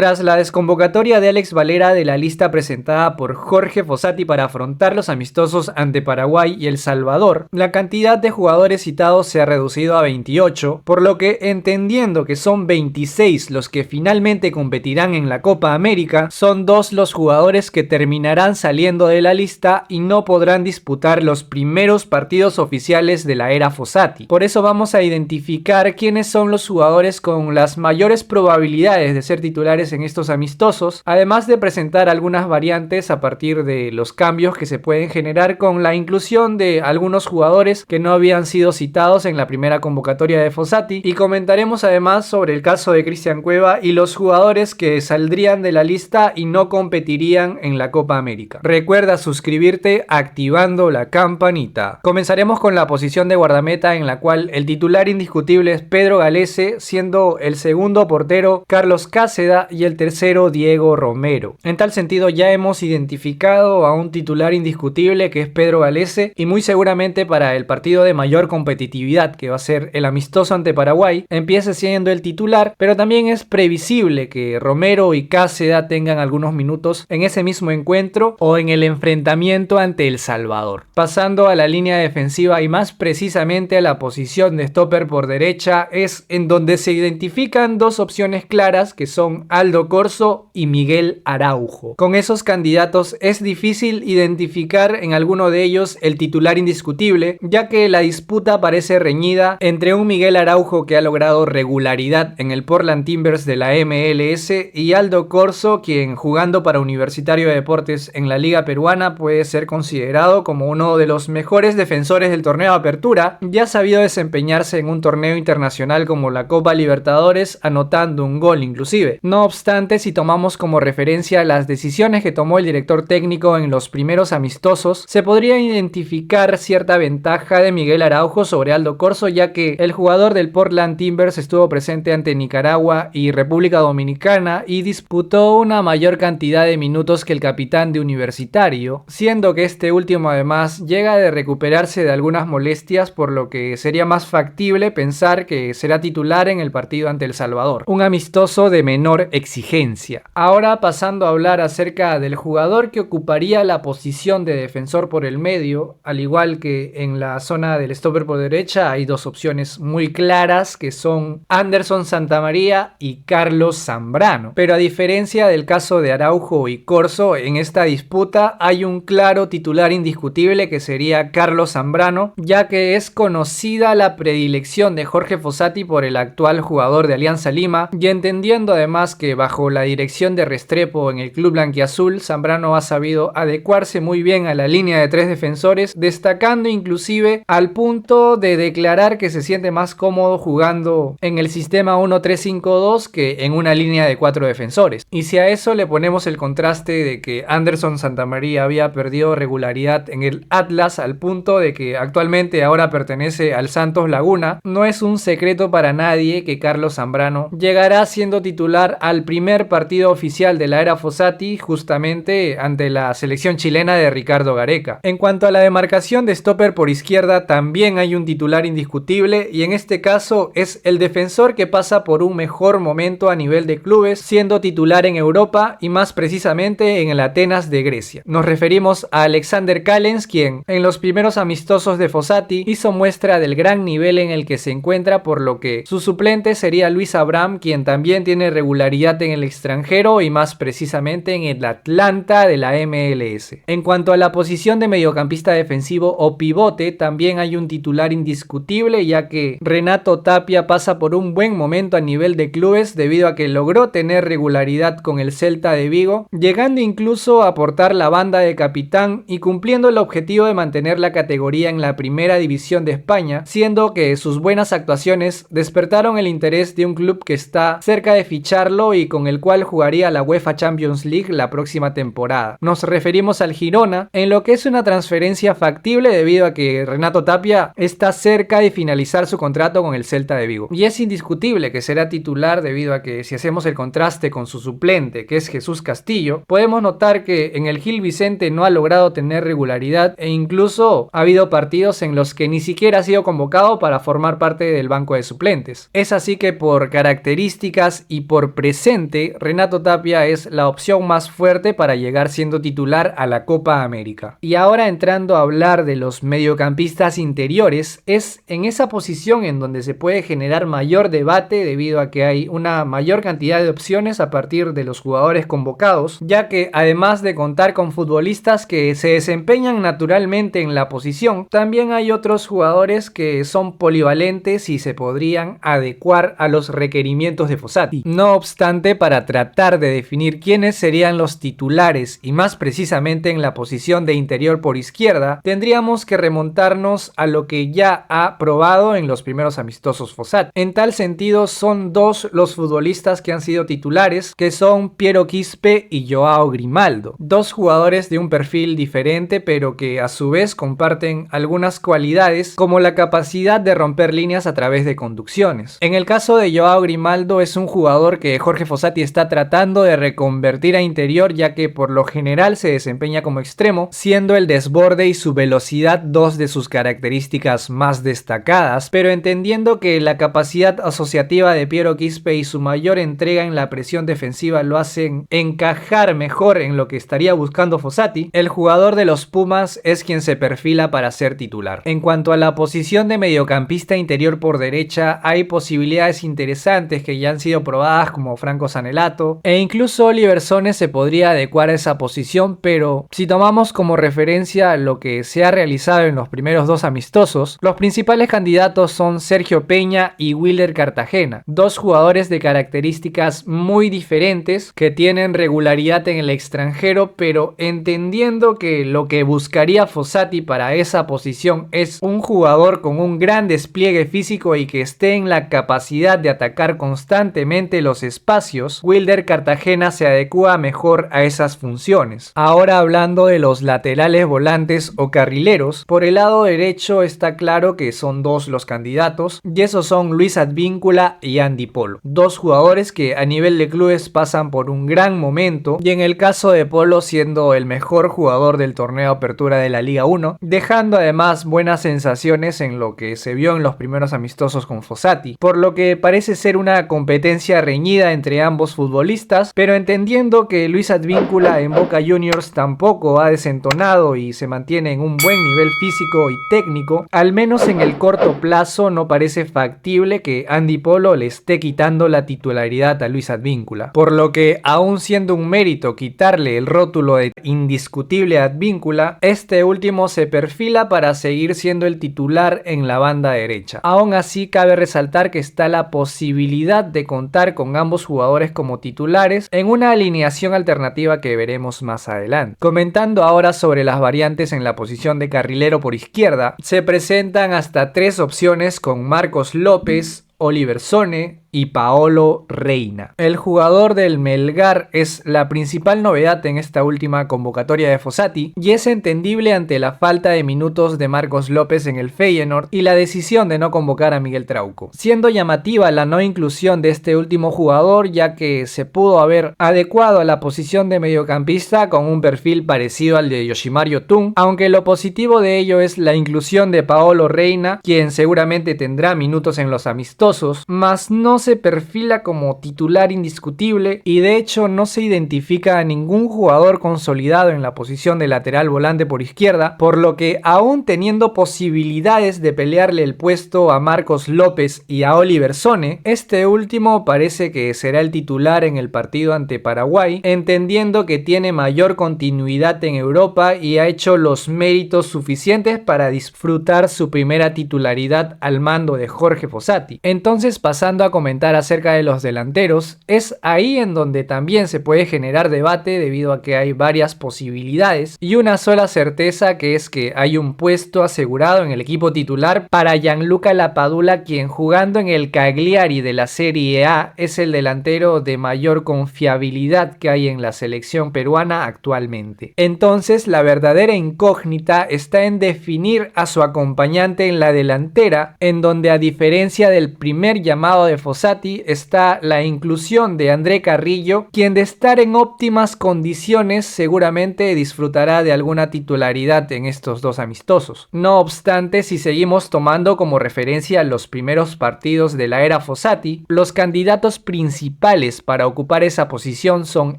Tras la desconvocatoria de Alex Valera de la lista presentada por Jorge Fossati para afrontar los amistosos ante Paraguay y El Salvador, la cantidad de jugadores citados se ha reducido a 28, por lo que, entendiendo que son 26 los que finalmente competirán en la Copa América, son 2 los jugadores que terminarán saliendo de la lista y no podrán disputar los primeros partidos oficiales de la era Fossati. Por eso vamos a identificar quiénes son los jugadores con las mayores probabilidades de ser titulares en estos amistosos, además de presentar algunas variantes a partir de los cambios que se pueden generar con la inclusión de algunos jugadores que no habían sido citados en la primera convocatoria de Fossati, y comentaremos además sobre el caso de Cristian Cueva y los jugadores que saldrían de la lista y no competirían en la Copa América. Recuerda suscribirte activando la campanita. Comenzaremos con la posición de guardameta, en la cual el titular indiscutible es Pedro Galese, siendo el segundo portero Carlos Cáceda y el tercero Diego Romero. En tal sentido, ya hemos identificado a un titular indiscutible que es Pedro Galese, y muy seguramente para el partido de mayor competitividad, que va a ser el amistoso ante Paraguay, empiece siendo el titular, pero también es previsible que Romero y Cáceda tengan algunos minutos en ese mismo encuentro o en el enfrentamiento ante El Salvador. Pasando a la línea defensiva y más precisamente a la posición de stopper por derecha, es en donde se identifican dos opciones claras, que son Aldo Corzo y Miguel Araujo. Con esos candidatos es difícil identificar en alguno de ellos el titular indiscutible, ya que la disputa parece reñida entre un Miguel Araujo que ha logrado regularidad en el Portland Timbers de la MLS y Aldo Corzo, quien jugando para Universitario de Deportes en la Liga Peruana puede ser considerado como uno de los mejores defensores del torneo de apertura. Ya ha sabido desempeñarse en un torneo internacional como la Copa Libertadores, anotando un gol inclusive. No obstante, si tomamos como referencia las decisiones que tomó el director técnico en los primeros amistosos, se podría identificar cierta ventaja de Miguel Araujo sobre Aldo Corzo, ya que el jugador del Portland Timbers estuvo presente ante Nicaragua y República Dominicana y disputó una mayor cantidad de minutos que el capitán de Universitario, siendo que este último además llega de recuperarse de algunas molestias, por lo que sería más factible pensar que será titular en el partido ante El Salvador, un amistoso de menor exigencia. Ahora, pasando a hablar acerca del jugador que ocuparía la posición de defensor por el medio, al igual que en la zona del stopper por derecha, hay dos opciones muy claras, que son Anderson Santamaría y Carlos Zambrano. Pero a diferencia del caso de Araujo y Corzo, en esta disputa hay un claro titular indiscutible, que sería Carlos Zambrano, ya que es conocida la predilección de Jorge Fossati por el actual jugador de Alianza Lima, y entendiendo además que bajo la dirección de Restrepo en el club blanquiazul, Zambrano ha sabido adecuarse muy bien a la línea de 3 defensores, destacando inclusive al punto de declarar que se siente más cómodo jugando en el sistema 1-3-5-2 que en una línea de 4 defensores. Y si a eso le ponemos el contraste de que Anderson Santamaría había perdido regularidad en el Atlas al punto de que actualmente ahora pertenece al Santos Laguna, no es un secreto para nadie que Carlos Zambrano llegará siendo titular al primer partido oficial de la era Fossati, justamente ante la selección chilena de Ricardo Gareca. En cuanto a la demarcación de stopper por izquierda, también hay un titular indiscutible, y en este caso es el defensor que pasa por un mejor momento a nivel de clubes, siendo titular en Europa y más precisamente en el Atenas de Grecia. Nos referimos a Alexander Callens, quien en los primeros amistosos de Fossati hizo muestra del gran nivel en el que se encuentra, por lo que su suplente sería Luis Abraham, quien también tiene regularidad en el extranjero y más precisamente en el Atlanta de la MLS. En cuanto a la posición de mediocampista defensivo o pivote, también hay un titular indiscutible, ya que Renato Tapia pasa por un buen momento a nivel de clubes debido a que logró tener regularidad con el Celta de Vigo, llegando incluso a aportar la banda de capitán y cumpliendo el objetivo de mantener la categoría en la primera división de España, siendo que sus buenas actuaciones despertaron el interés de un club que está cerca de ficharlo y con el cual jugaría la UEFA Champions League la próxima temporada. Nos referimos al Girona, en lo que es una transferencia factible debido a que Renato Tapia está cerca de finalizar su contrato con el Celta de Vigo. Y es indiscutible que será titular debido a que si hacemos el contraste con su suplente, que es Jesús Castillo, podemos notar que en el Gil Vicente no ha logrado tener regularidad e incluso ha habido partidos en los que ni siquiera ha sido convocado para formar parte del banco de suplentes. Es así que por características y por presencia presente, Renato Tapia es la opción más fuerte para llegar siendo titular a la Copa América. Y ahora entrando a hablar de los mediocampistas interiores, es en esa posición en donde se puede generar mayor debate debido a que hay una mayor cantidad de opciones a partir de los jugadores convocados, ya que además de contar con futbolistas que se desempeñan naturalmente en la posición, también hay otros jugadores que son polivalentes y se podrían adecuar a los requerimientos de Fossati. No obstante, para tratar de definir quiénes serían los titulares y más precisamente en la posición de interior por izquierda, tendríamos que remontarnos a lo que ya ha probado en los primeros amistosos Fossati. En tal sentido, son dos los futbolistas que han sido titulares, que son Piero Quispe y Joao Grimaldo, dos jugadores de un perfil diferente pero que a su vez comparten algunas cualidades como la capacidad de romper líneas a través de conducciones. En el caso de Joao Grimaldo, es un jugador que Jorge Fossati está tratando de reconvertir a interior, ya que por lo general se desempeña como extremo, siendo el desborde y su velocidad dos de sus características más destacadas, pero entendiendo que la capacidad asociativa de Piero Quispe y su mayor entrega en la presión defensiva lo hacen encajar mejor en lo que estaría buscando Fossati, el jugador de los Pumas es quien se perfila para ser titular. En cuanto a la posición de mediocampista interior por derecha, hay posibilidades interesantes que ya han sido probadas como Franco Sanelato e incluso Oliver Sone se podría adecuar a esa posición, pero si tomamos como referencia lo que se ha realizado en los primeros dos amistosos, los principales candidatos son Sergio Peña y Wilder Cartagena, dos jugadores de características muy diferentes que tienen regularidad en el extranjero, pero entendiendo que lo que buscaría Fossati para esa posición es un jugador con un gran despliegue físico y que esté en la capacidad de atacar constantemente los espacios, Wilder Cartagena se adecua mejor a esas funciones. Ahora hablando de los laterales volantes o carrileros, por el lado derecho está claro que son dos los candidatos y esos son Luis Advíncula y Andy Polo, dos jugadores que a nivel de clubes pasan por un gran momento y en el caso de Polo siendo el mejor jugador del torneo Apertura de la Liga 1, dejando además buenas sensaciones en lo que se vio en los primeros amistosos con Fossati, por lo que parece ser una competencia reñida entre ambos futbolistas, pero entendiendo que Luis Advíncula en Boca Juniors tampoco ha desentonado y se mantiene en un buen nivel físico y técnico, al menos en el corto plazo no parece factible que Andy Polo le esté quitando la titularidad a Luis Advíncula, por lo que aún siendo un mérito quitarle el rótulo de indiscutible a Advíncula, este último se perfila para seguir siendo el titular en la banda derecha. Aún así cabe resaltar que está la posibilidad de contar con ambos jugadores como titulares en una alineación alternativa que veremos más adelante. Comentando ahora sobre las variantes en la posición de carrilero por izquierda, se presentan hasta 3 opciones con Marcos López, Oliver Sone y Paolo Reina. El jugador del Melgar es la principal novedad en esta última convocatoria de Fossati y es entendible ante la falta de minutos de Marcos López en el Feyenoord y la decisión de no convocar a Miguel Trauco, siendo llamativa la no inclusión de este último jugador ya que se pudo haber adecuado a la posición de mediocampista con un perfil parecido al de Yoshimar Yotun, aunque lo positivo de ello es la inclusión de Paolo Reina, quien seguramente tendrá minutos en los amistosos, mas no se perfila como titular indiscutible y de hecho no se identifica a ningún jugador consolidado en la posición de lateral volante por izquierda, por lo que aún teniendo posibilidades de pelearle el puesto a Marcos López y a Oliver Sone, este último parece que será el titular en el partido ante Paraguay, entendiendo que tiene mayor continuidad en Europa y ha hecho los méritos suficientes para disfrutar su primera titularidad al mando de Jorge Fossati. Entonces, pasando a comentar acerca de los delanteros, es ahí en donde también se puede generar debate debido a que hay varias posibilidades y una sola certeza, que es que hay un puesto asegurado en el equipo titular para Gianluca Lapadula, quien jugando en el Cagliari de la Serie A es el delantero de mayor confiabilidad que hay en la selección peruana actualmente. Entonces la verdadera incógnita está en definir a su acompañante en la delantera, en donde a diferencia del primer llamado de Fossati Fossati está la inclusión de André Carrillo, quien de estar en óptimas condiciones seguramente disfrutará de alguna titularidad en estos dos amistosos. No obstante, si seguimos tomando como referencia los primeros partidos de la era Fossati, los candidatos principales para ocupar esa posición son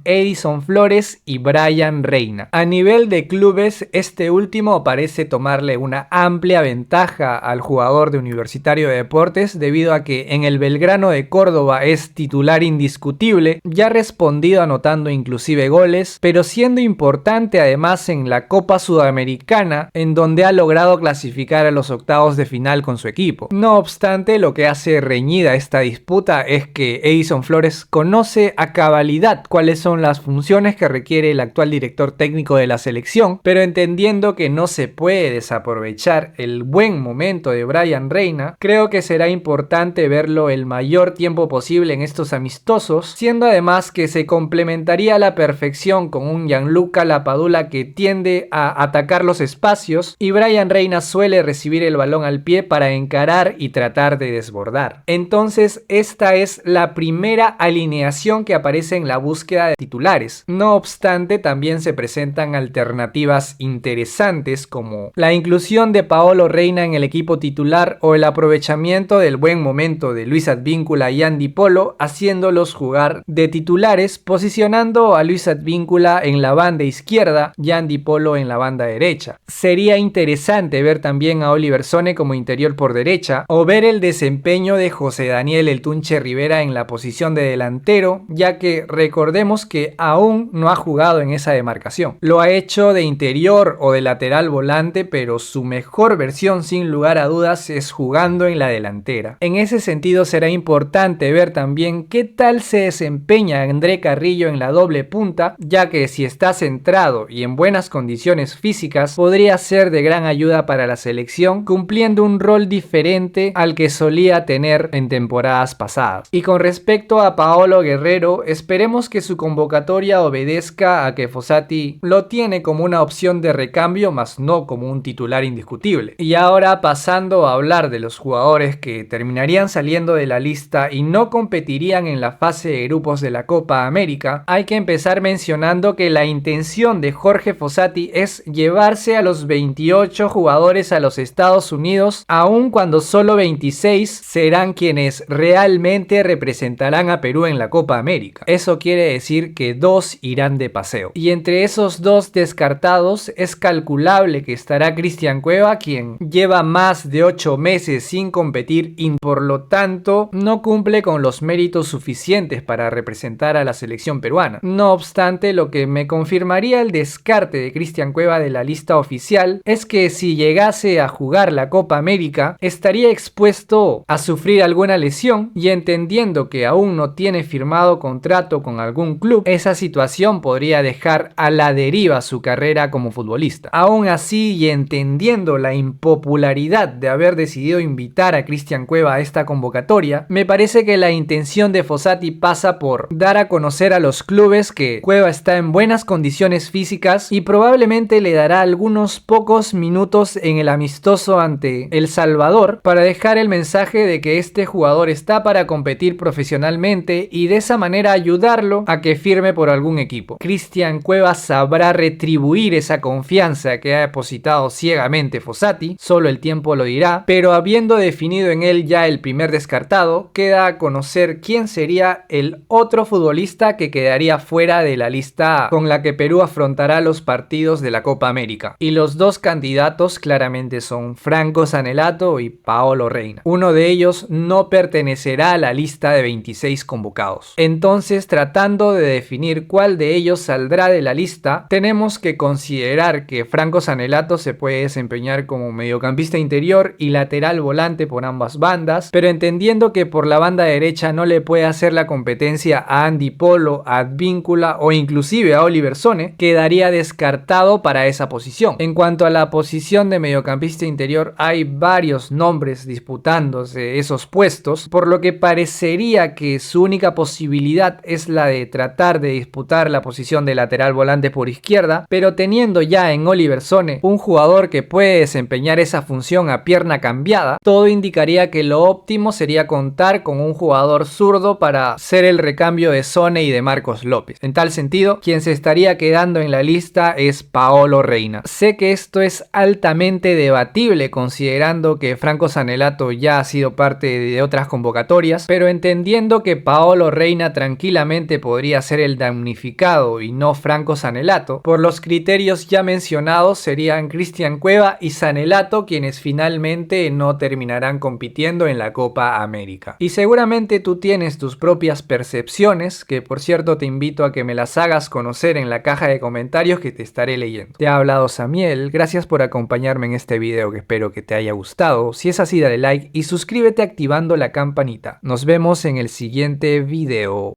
Edison Flores y Brian Reina. A nivel de clubes, este último parece tomarle una amplia ventaja al jugador de Universitario de Deportes debido a que en el Belgrano de Córdoba es titular indiscutible, ya ha respondido anotando inclusive goles, pero siendo importante además en la Copa Sudamericana, en donde ha logrado clasificar a los octavos de final con su equipo. No obstante, lo que hace reñida esta disputa es que Edison Flores conoce a cabalidad cuáles son las funciones que requiere el actual director técnico de la selección, pero entendiendo que no se puede desaprovechar el buen momento de Brian Reina, creo que será importante verlo el mayor tiempo posible en estos amistosos, siendo además que se complementaría a la perfección con un Gianluca Lapadula que tiende a atacar los espacios y Brian Reina suele recibir el balón al pie para encarar y tratar de desbordar. Entonces esta es la primera alineación que aparece en la búsqueda de titulares. No obstante, también se presentan alternativas interesantes como la inclusión de Paolo Reina en el equipo titular o el aprovechamiento del buen momento de Luis Advíncula y Andy Polo haciéndolos jugar de titulares, posicionando a Luis Advíncula en la banda izquierda y Andy Polo en la banda derecha. Sería interesante ver también a Oliver Sone como interior por derecha o ver el desempeño de José Daniel El Tunche Rivera en la posición de delantero, ya que recordemos que aún no ha jugado en esa demarcación. Lo ha hecho de interior o de lateral volante, pero su mejor versión sin lugar a dudas es jugando en la delantera. En ese sentido será importante ver también qué tal se desempeña André Carrillo en la doble punta, ya que si está centrado y en buenas condiciones físicas podría ser de gran ayuda para la selección, cumpliendo un rol diferente al que solía tener en temporadas pasadas. Y con respecto a Paolo Guerrero, esperemos que su convocatoria obedezca a que Fossati lo tiene como una opción de recambio, más no como un titular indiscutible. Y ahora pasando a hablar de los jugadores que terminarían saliendo de la lista y no competirían en la fase de grupos de la Copa América, hay que empezar mencionando que la intención de Jorge Fossati es llevarse a los 28 jugadores a los Estados Unidos, aun cuando solo 26 serán quienes realmente representarán a Perú en la Copa América. Eso quiere decir que 2 irán de paseo. Y entre esos 2 descartados es calculable que estará Cristian Cueva, quien lleva más de 8 meses sin competir y por lo tanto no cumple con los méritos suficientes para representar a la selección peruana. No obstante, lo que me confirmaría el descarte de Cristian Cueva de la lista oficial es que si llegase a jugar la Copa América estaría expuesto a sufrir alguna lesión, y entendiendo que aún no tiene firmado contrato con algún club, esa situación podría dejar a la deriva su carrera como futbolista. Aún así, y entendiendo la impopularidad de haber decidido invitar a Cristian Cueva a esta convocatoria, me parece que la intención de Fossati pasa por dar a conocer a los clubes que Cueva está en buenas condiciones físicas y probablemente le dará algunos pocos minutos en el amistoso ante El Salvador para dejar el mensaje de que este jugador está para competir profesionalmente y de esa manera ayudarlo a que firme por algún equipo. Cristian Cueva sabrá retribuir esa confianza que ha depositado ciegamente Fossati, solo el tiempo lo dirá, pero habiendo definido en él ya el primer descartado, queda a conocer quién sería el otro futbolista que quedaría fuera de la lista con la que Perú afrontará los partidos de la Copa América. Y los dos candidatos claramente son Franco Sanelato y Paolo Reina. Uno de ellos no pertenecerá a la lista de 26 convocados. Entonces, tratando de definir cuál de ellos saldrá de la lista, tenemos que considerar que Franco Sanelato se puede desempeñar como mediocampista interior y lateral volante por ambas bandas, pero entendiendo que por la banda derecha no le puede hacer la competencia a Andy Polo, a Advíncula o inclusive a Oliver Sone, quedaría descartado para esa posición. En cuanto a la posición de mediocampista interior, hay varios nombres disputándose esos puestos, por lo que parecería que su única posibilidad es la de tratar de disputar la posición de lateral volante por izquierda, pero teniendo ya en Oliver Sone un jugador que puede desempeñar esa función a pierna cambiada, todo indicaría que lo óptimo sería contar contar con un jugador zurdo para ser el recambio de Sone y de Marcos López. En tal sentido, quien se estaría quedando en la lista es Paolo Reina. Sé que esto es altamente debatible considerando que Franco Sanelato ya ha sido parte de otras convocatorias, pero entendiendo que Paolo Reina tranquilamente podría ser el damnificado y no Franco Sanelato, por los criterios ya mencionados serían Cristian Cueva y Sanelato quienes finalmente no terminarán compitiendo en la Copa América. Y seguramente tú tienes tus propias percepciones, que por cierto te invito a que me las hagas conocer en la caja de comentarios que te estaré leyendo. Te ha hablado Samiel, gracias por acompañarme en este video que espero que te haya gustado. Si es así, dale like y suscríbete activando la campanita. Nos vemos en el siguiente video.